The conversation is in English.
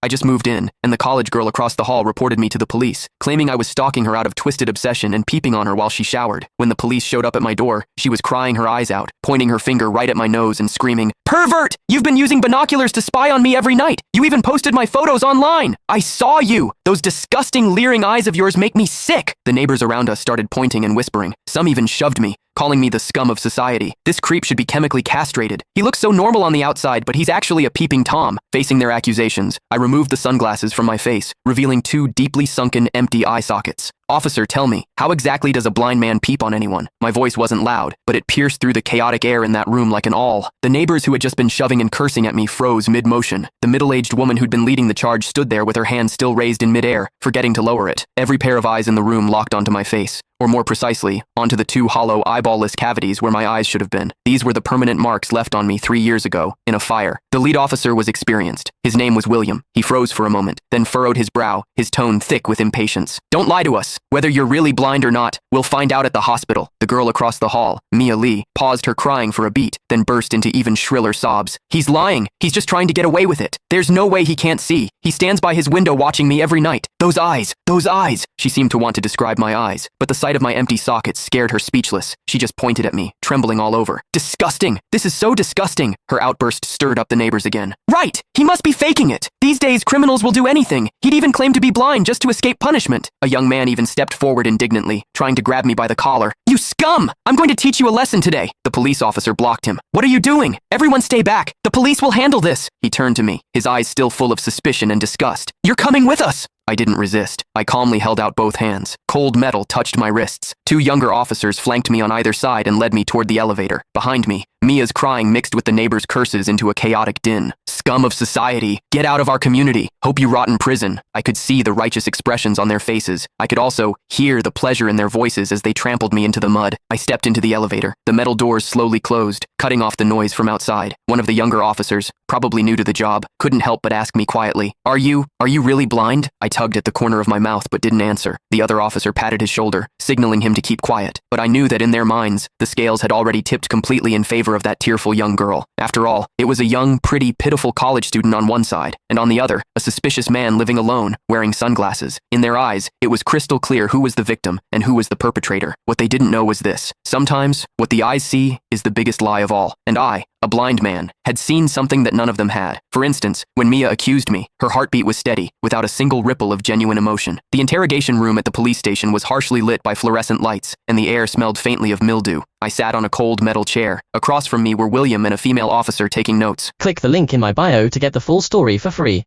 I just moved in, and the college girl across the hall reported me to the police, claiming I was stalking her out of twisted obsession and peeping on her while she showered. When the police showed up at my door, she was crying her eyes out, pointing her finger right at my nose and screaming, "Pervert! You've been using binoculars to spy on me every night! You even posted my photos online! I saw you! Those disgusting, leering eyes of yours make me sick!" The neighbors around us started pointing and whispering. Some even shoved me, calling me the scum of society. This creep should be chemically castrated. He looks so normal on the outside, but he's actually a peeping Tom. Facing their accusations, I removed the sunglasses from my face, revealing two deeply sunken, empty eye sockets. "Officer, tell me, how exactly does a blind man peep on anyone?" My voice wasn't loud, but it pierced through the chaotic air in that room like an awl. The neighbors who had just been shoving and cursing at me froze mid-motion. The middle-aged woman who'd been leading the charge stood there with her hand still raised in mid-air, forgetting to lower it. Every pair of eyes in the room locked onto my face, or more precisely, onto the two hollow, eyeball-less cavities where my eyes should have been. These were the permanent marks left on me 3 years ago, in a fire. The lead officer was experienced. His name was William. He froze for a moment, then furrowed his brow, his tone thick with impatience. "Don't lie to us. Whether you're really blind or not, we'll find out at the hospital." The girl across the hall, Mia Lee, paused her crying for a beat, then burst into even shriller sobs. "He's lying. He's just trying to get away with it. There's no way he can't see. He stands by his window watching me every night. Those eyes, those eyes." She seemed to want to describe my eyes, but the sight of my empty sockets scared her speechless. She just pointed at me, trembling all over. "Disgusting! This is so disgusting!" Her outburst stirred up the neighbors again. "Right! He must be faking it! These days, criminals will do anything. He'd even claim to be blind just to escape punishment." A young man even stepped forward indignantly, trying to grab me by the collar. "You scum! I'm going to teach you a lesson today." The police officer blocked him. "What are you doing? Everyone stay back! The police will handle this!" He turned to me, his eyes still full of suspicion and disgust. "You're coming with us!" I didn't resist. I calmly held out both hands. Cold metal touched my wrists. Two younger officers flanked me on either side and led me toward the elevator. Behind me, Mia's crying mixed with the neighbors' curses into a chaotic din. "Scum of society! Get out of our community! Hope you rot in prison!" I could see the righteous expressions on their faces. I could also hear the pleasure in their voices as they trampled me into the mud. I stepped into the elevator. The metal doors slowly closed, cutting off the noise from outside. One of the younger officers, probably new to the job, couldn't help but ask me quietly, Are you really blind?" I tugged at the corner of my mouth but didn't answer. The other officer patted his shoulder, signaling him to keep quiet. But I knew that in their minds, the scales had already tipped completely in favor of that tearful young girl. After all, it was a young, pretty, pitiful college student on one side, and on the other, a suspicious man living alone, wearing sunglasses. In their eyes, it was crystal clear who was the victim and who was the perpetrator. What they didn't know was this: sometimes, what the eyes see is the biggest lie of all. And I, a blind man, had seen something that none of them had. For instance, when Mia accused me, her heartbeat was steady, without a single ripple of genuine emotion. The interrogation room at the police station was harshly lit by fluorescent lights, and the air smelled faintly of mildew. I sat on a cold metal chair. Across from me were William and a female officer taking notes. Click the link in my bio to get the full story for free.